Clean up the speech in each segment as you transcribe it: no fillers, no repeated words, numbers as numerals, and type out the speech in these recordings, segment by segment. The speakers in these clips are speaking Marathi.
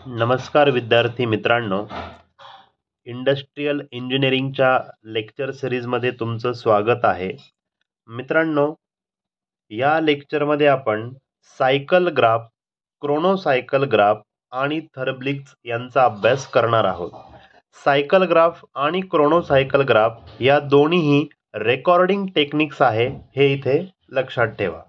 नमस्कार विद्यार्थी मित्रांनो, इंडस्ट्रियल इंजिनिअरिंगच्या लेक्चर सिरीजमध्ये तुमचं स्वागत आहे. मित्रांनो, या लेक्चरमध्ये आपण सायकल ग्राफ, क्रोनोसायकल ग्राफ आणि थर्बलिक्स यांचा अभ्यास करणार आहोत. सायकल ग्राफ आणि क्रोनोसायकल ग्राफ या दोन्हीही रेकॉर्डिंग टेक्निक्स आहे, हे इथे लक्षात ठेवा.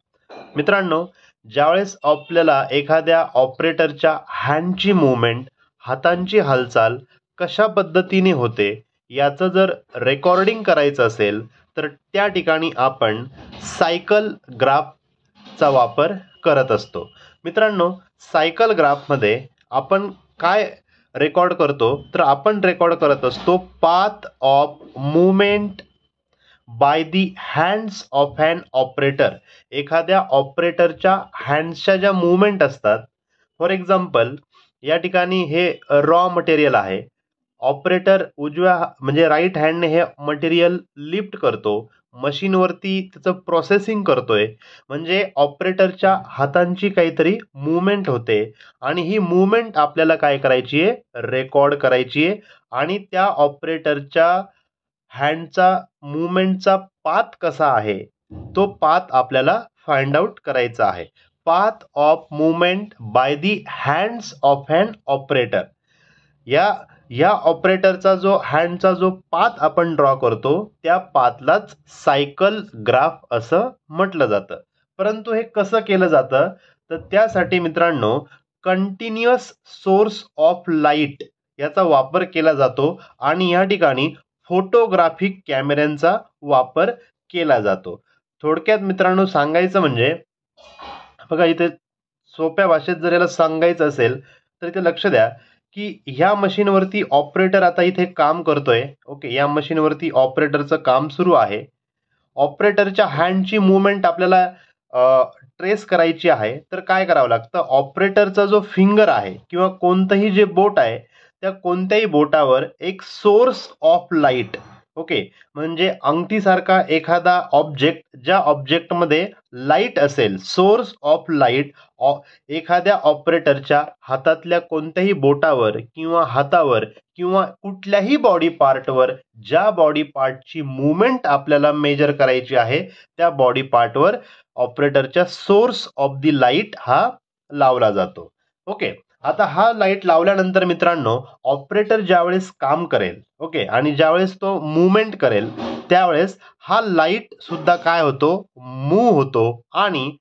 मित्रांनो, ज्यावेळेस आपल्याला एखाद्या ऑपरेटरच्या हँडची मूवमेंट, हातांची हालचाल कशा पद्धतीने होते याचं जर रेकॉर्डिंग करायचं असेल तर त्या ठिकाणी आपण सायकल ग्राफचा वापर करत असतो. मित्रांनो, सायकल ग्राफमध्ये आपण काय रेकॉर्ड करतो तर आपण रेकॉर्ड करत असतो path of movement by the hands of an operator. एखाद्या ऑपरेटरच्या हँड्सच्या ज्या मूवमेंट असतात, फॉर एक्झाम्पल या ठिकाणी हे रॉ मटेरियल आहे. ऑपरेटर उजव्या म्हणजे राईट हँडने हे मटेरियल लिफ्ट करतो, मशीनवरती त्याचं प्रोसेसिंग करतोय, म्हणजे ऑपरेटरच्या हातांची काहीतरी मूवमेंट होते आणि ही मूवमेंट आपल्याला काय करायची आहे, रेकॉर्ड करायची आहे. आणि त्या ऑपरेटरच्या हँडचा मूवमेंटचा पाथ कसा आहे तो पाथ आपल्याला फाइंड आउट करायचा आहे. Path of movement by the hands of an operator. या ऑपरेटरचा जो हँडचा जो पाथ आपण ड्रॉ करतो त्या पाथलाच सायकल ग्राफ असं म्हटलं जातं. परंतु हे कसं केलं जातं तर त्यासाठी मित्रांनो कंटिन्युअस सोर्स ऑफ लाईट याचा वापर केला जातो आणि या ठिकाणी फोटोग्राफिक कॅमेऱ्यांचा वापर केला जातो. थोडक्यात मित्रांनो सांगायचं म्हणजे बघा, इथे सोप्या भाषेत जर याला सांगायचं असेल तर इथे लक्ष द्या की ह्या मशीनवरती ऑपरेटर आता इथे काम करतोय. ओके, या मशीनवरती ऑपरेटरचं काम सुरू आहे. ऑपरेटरच्या हँडची मूवमेंट आपल्याला ट्रेस करायची आहे तर काय करावं लागतं, ऑपरेटरचा जो फिंगर आहे किंवा कोणतंही जे बोट आहे त्या कोणत्याही बोटावर एक सोर्स ऑफ लाईट, ओके, म्हणजे अंगठीसारखा एखादा ऑब्जेक्ट, ज्या ऑब्जेक्टमध्ये लाईट असेल, सोर्स ऑफ लाईट एखाद्या ऑपरेटरच्या हातातल्या कोणत्याही बोटावर किंवा हातावर किंवा कुठल्याही बॉडी पार्टवर, ज्या बॉडी पार्टची मूवमेंट आपल्याला मेजर करायची आहे त्या बॉडी पार्टवर ऑपरेटरच्या सोर्स ऑफ दी लाईट हा लावला जातो. ओके, आता हा लाईट लावल्यानंतर मित्रांनो ऑपरेटर ज्यावेळेस काम करेल, ओके, आणि ज्यावेळेस तो मूवमेंट करेल त्यावेळेस हा लाईट सुद्धा काय होतो, मूव्ह होतो. आणि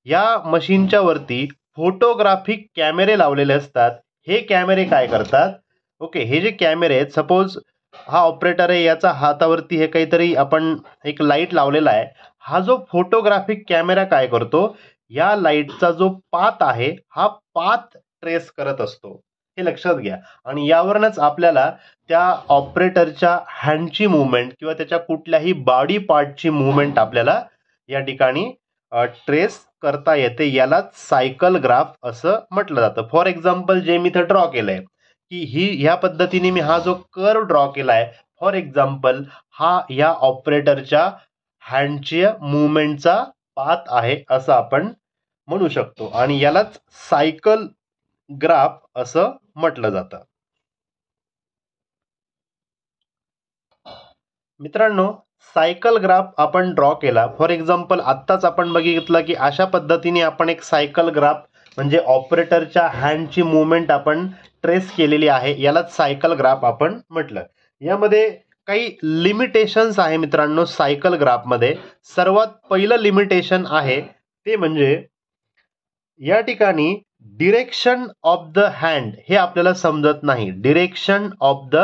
या मशीनच्या वरती फोटोग्राफिक कॅमेरे लावलेले असतात. हे कॅमेरे काय करतात, ओके, हे जे कॅमेरे आहेत, सपोज हा ऑपरेटर आहे, याचा हातावरती हे काहीतरी आपण एक लाईट लावलेला आहे. हा जो फोटोग्राफिक कॅमेरा काय करतो, या लाईटचा जो पाथ आहे हा पाथ ट्रेस करत असतो, हे लक्षात घ्या. आणि यावरूनच आपल्याला त्या ऑपरेटरच्या हँडची मूवमेंट किंवा त्याच्या कुठल्याही बॉडी पार्टची मूवमेंट आपल्याला या ठिकाणी ट्रेस करता येते. यालाच सायकल ग्राफ असं म्हटलं जातं. फॉर एक्झाम्पल जे मी इथं ड्रॉ केलंय की ह्या पद्धतीने मी हा जो कर्व ड्रॉ केलाय, फॉर एक्झाम्पल हा या ऑपरेटरच्या हँडच्या मूवमेंटचा पाथ आहे असं आपण म्हणू शकतो आणि यालाच सायकल ग्राफ असं म्हटलं जातं. मित्रांनो, सायकल ग्राफ आपण ड्रॉ केला, फॉर एक्झाम्पल आत्ताच आपण बघितलं की अशा पद्धतीने आपण एक सायकल ग्राफ म्हणजे ऑपरेटरच्या हँडची मूवमेंट आपण ट्रेस केलेली आहे, यालाच सायकल ग्राफ आपण म्हटलं. यामध्ये काही लिमिटेशन्स आहे मित्रांनो. सायकल ग्राफमध्ये सर्वात पहिलं लिमिटेशन आहे ते म्हणजे या ठिकाणी डिरेक्शन ऑफ द हँड हे आपल्याला समजत नाही. डिरेक्शन ऑफ द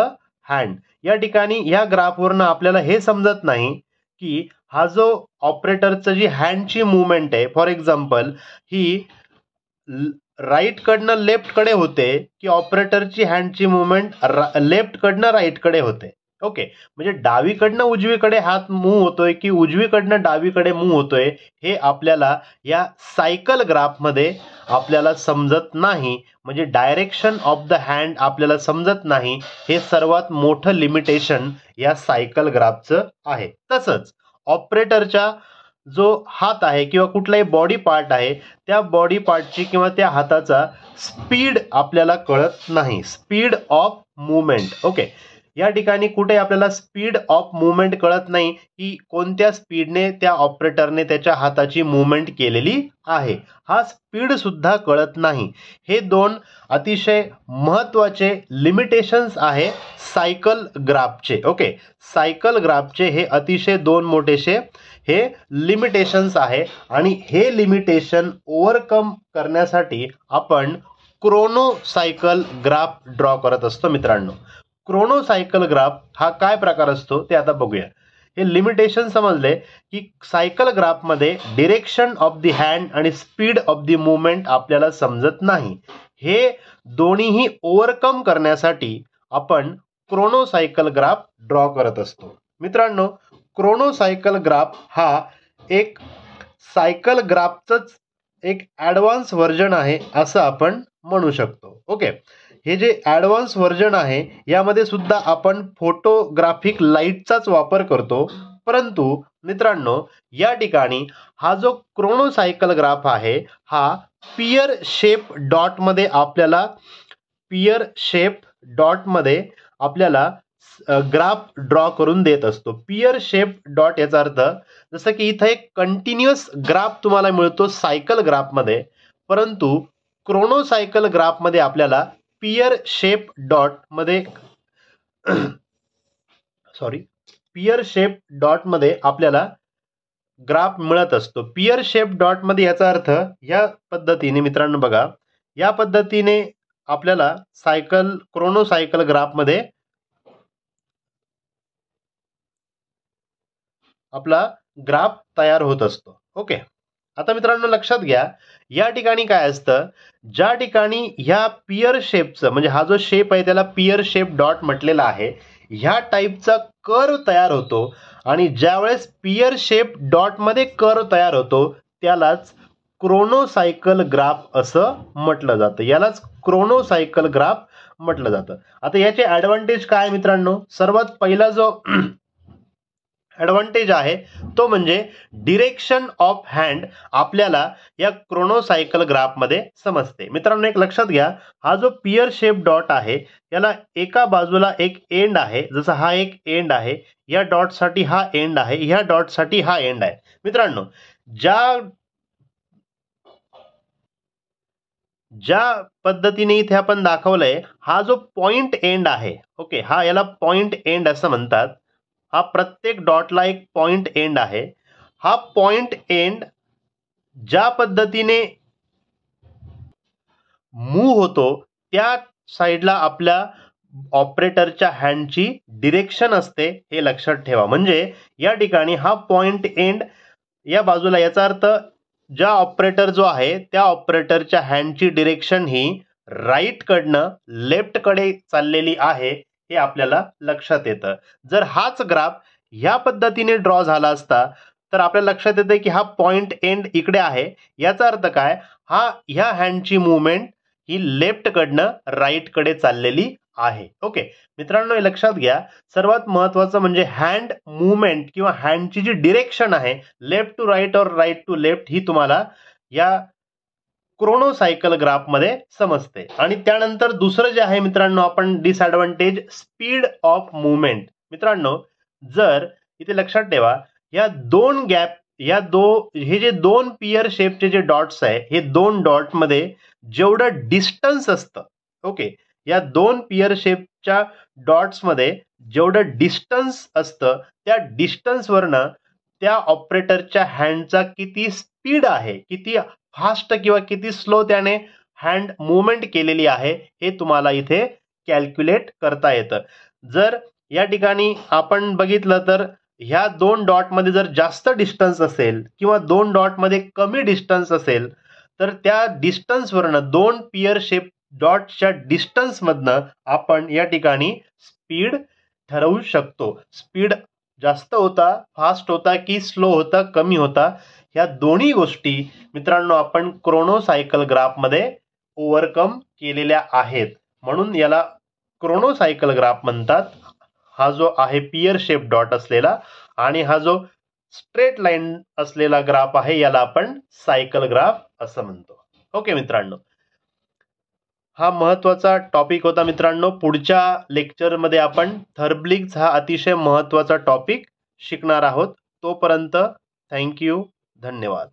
हँड या ठिकाणी या ग्राफवरनं आपल्याला हे समजत नाही की हा जो ऑपरेटरचं जी हँडची मूवमेंट आहे, फॉर एक्झाम्पल ही राईट कडनं लेफ्ट कडे होते की ऑपरेटरची हँडची मूवमेंट लेफ्ट कडनं राईट कडे होते. ओके, म्हणजे डावीकडनं उजवीकडे हात मूव्ह होतोय की उजवीकडनं डावीकडे मूव्ह होतोय हे आपल्याला या सायकल ग्राफमध्ये आपल्याला समजत नाही. म्हणजे डायरेक्शन ऑफ द हँड आपल्याला समजत नाही. हे सर्वात मोठं लिमिटेशन या सायकल ग्राफचं आहे. तसंच ऑपरेटरच्या जो हात आहे किंवा कुठलाही बॉडी पार्ट आहे त्या बॉडी पार्टची किंवा त्या हाताचा स्पीड आपल्याला कळत नाही, स्पीड ऑफ मूवमेंट. ओके, या ठिकाणी कुठे आपल्याला स्पीड ऑफ मूवमेंट कळत नाही की कोणत्या स्पीडने त्या ऑपरेटरने त्याच्या हाताची मूवमेंट केलेली आहे, हा स्पीड सुद्धा कळत नाही. हे दोन अतिशय महत्वाचे लिमिटेशन्स आहे सायकल ग्राफचे. ओके, सायकल ग्राफचे हे अतिशय दोन मोठेसे हे लिमिटेशन्स आहे आणि हे लिमिटेशन ओव्हरकम करण्यासाठी आपण क्रोनो सायकल ग्राफ ड्रॉ करत असतो. मित्रांनो, क्रोनो सायकल ग्राफ हा काय प्रकार असतो ते आता बघूया. हे लिमिटेशन समजले की सायकल ग्राफ मध्ये डिरेक्शन ऑफ द हँड आणि स्पीड ऑफ द मूवमेंट आपल्याला समजत नाही. हे दोन्हीही ओव्हरकम करण्यासाठी आपण क्रोनो सायकल ग्राफ ड्रॉ करत असतो. मित्रांनो, क्रोनो सायकल ग्राफ हा एक सायकल ग्राफचंच एक ॲडव्हान्स व्हर्जन आहे असं आपण म्हणू शकतो. ओके, हे जे ॲडव्हान्स व्हर्जन आहे यामध्ये सुद्धा आपण फोटोग्राफिक लाईटचाच वापर करतो. परंतु मित्रांनो, या ठिकाणी हा जो क्रोनो सायकल ग्राफ आहे हा पियर शेप डॉट मध्ये आपल्याला ग्राफ ड्रॉ करून देत असतो. पियर शेप डॉट याचा अर्थ जसं की इथं एक कंटिन्युअस ग्राफ तुम्हाला मिळतो सायकल ग्राफ मध्ये, परंतु क्रोनो सायकल ग्राफ मध्ये आपल्याला पियर शेप डॉट मध्ये आपल्याला ग्राफ मिळत असतो. पियर शेप डॉट मध्ये याचा अर्थ या पद्धतीने मित्रांनो बघा, या पद्धतीने आपल्याला क्रोनो सायकल ग्राफ मध्ये आपला ग्राफ तयार होत असतो. ओके, आता मित्रांनो लक्षात घ्या, या ठिकाणी काय असतं, ज्या ठिकाणी ह्या पियर शेपचं म्हणजे हा जो शेप आहे त्याला पियर शेप डॉट म्हटलेला आहे, ह्या टाईपचा कर्व तयार होतो आणि ज्यावेळेस पियर शेप डॉट मध्ये कर्व तयार होतो त्यालाच क्रोनो सायकल ग्राफ असं म्हटलं जातं, यालाच क्रोनो सायकल ग्राफ म्हटलं जातं. आता याचे ॲडव्हान्टेज काय मित्रांनो, सर्वात पहिला जो ॲडव्हान्टेज आहे तो म्हणजे डिरेक्शन ऑफ हँड आपल्याला या क्रोनो सायकल ग्राफ मध्ये समजते. मित्रांनो, एक लक्षात घ्या, हा जो पियर शेप डॉट आहे याला एका बाजूला एक एंड आहे, जसा हा एक एंड आहे, या डॉट साठी हा एंड आहे, ह्या डॉट साठी हा एंड आहे. मित्रांनो, ज्या पद्धतीने इथे आपण दाखवलंय हा जो पॉइंट एंड आहे, ओके, हा याला पॉइंट एंड असं म्हणतात. हा प्रत्येक डॉटला एक पॉइंट एंड आहे. हा पॉइंट एंड ज्या पद्धतीने मूव्ह होतो त्या साईडला आपल्या ऑपरेटरच्या हँडची डिरेक्शन असते, हे लक्षात ठेवा. म्हणजे या ठिकाणी हा पॉइंट एंड या बाजूला, याचा अर्थ ज्या ऑपरेटर जो आहे त्या ऑपरेटरच्या हँडची डिरेक्शन ही राईट कडनं लेफ्ट कडे चाललेली आहे हे आपल्याला लक्षात येतं. जर हाच ग्राफ ह्या पद्धतीने ड्रॉ झाला असता तर आपल्याला लक्षात येतं की हा पॉइंट एंड इकडे आहे, याचा अर्थ काय, ह्या हँडची मूवमेंट ही लेफ्ट कडनं राईट कडे चाललेली आहे. ओके मित्रांनो, हे लक्षात घ्या, सर्वात महत्वाचं म्हणजे हँड मूवमेंट किंवा हँडची जी डिरेक्शन आहे लेफ्ट टू राईट और राईट टू लेफ्ट ही तुम्हाला या क्रोनो सायकल ग्राफ मध्ये समजते. आणि त्यानंतर दुसरं जे आहे मित्रांनो आपण डिसएडव्हान्टेज स्पीड ऑफ मूवमेंट. मित्रांनो, जर इथे लक्षात ठेवा या दोन गॅप हे जे दोन पियर शेपचे जे डॉट्स आहे हे दोन डॉट मध्ये जेवढं डिस्टन्स असतं, ओके, या दोन पियर शेपच्या डॉट्स मध्ये जेवढं डिस्टन्स असतं त्या डिस्टन्स वरनं त्या ऑपरेटरच्या हँडचा किती स्पीड आहे, किती फास्ट किंवा किती स्लो त्याने हँड मूवमेंट केलेली आहे हे तुम्हाला इथे कॅल्क्युलेट करता येतं. जर या ठिकाणी आपण बघितलं तर ह्या दोन डॉट मध्ये जर जास्त डिस्टन्स असेल किंवा दोन डॉट मध्ये कमी डिस्टन्स असेल तर त्या डिस्टन्स वरनं दोन पियर शेप डॉटच्या डिस्टन्स मधनं आपण या ठिकाणी स्पीड ठरवू शकतो. स्पीड जास्त होता, फास्ट होता की स्लो होता, कमी होता, ह्या दोन्ही गोष्टी मित्रांनो आपण क्रोनो सायकल ग्राफ मध्ये ओव्हरकम केलेल्या आहेत, म्हणून याला क्रोनो सायकल ग्राफ म्हणतात. हा जो आहे पियर शेप डॉट असलेला आणि हा जो स्ट्रेट लाईन असलेला ग्राफ आहे, याला आपण सायकल ग्राफ असं म्हणतो. ओके मित्रांनो, हा महत्वाचा टॉपिक होता मित्रांनो. पुढच्या लेक्चरमध्ये आपण थर्बलिंग्ज हा अतिशय महत्वाचा टॉपिक शिकणार आहोत. तोपर्यंत थँक्यू, धन्यवाद.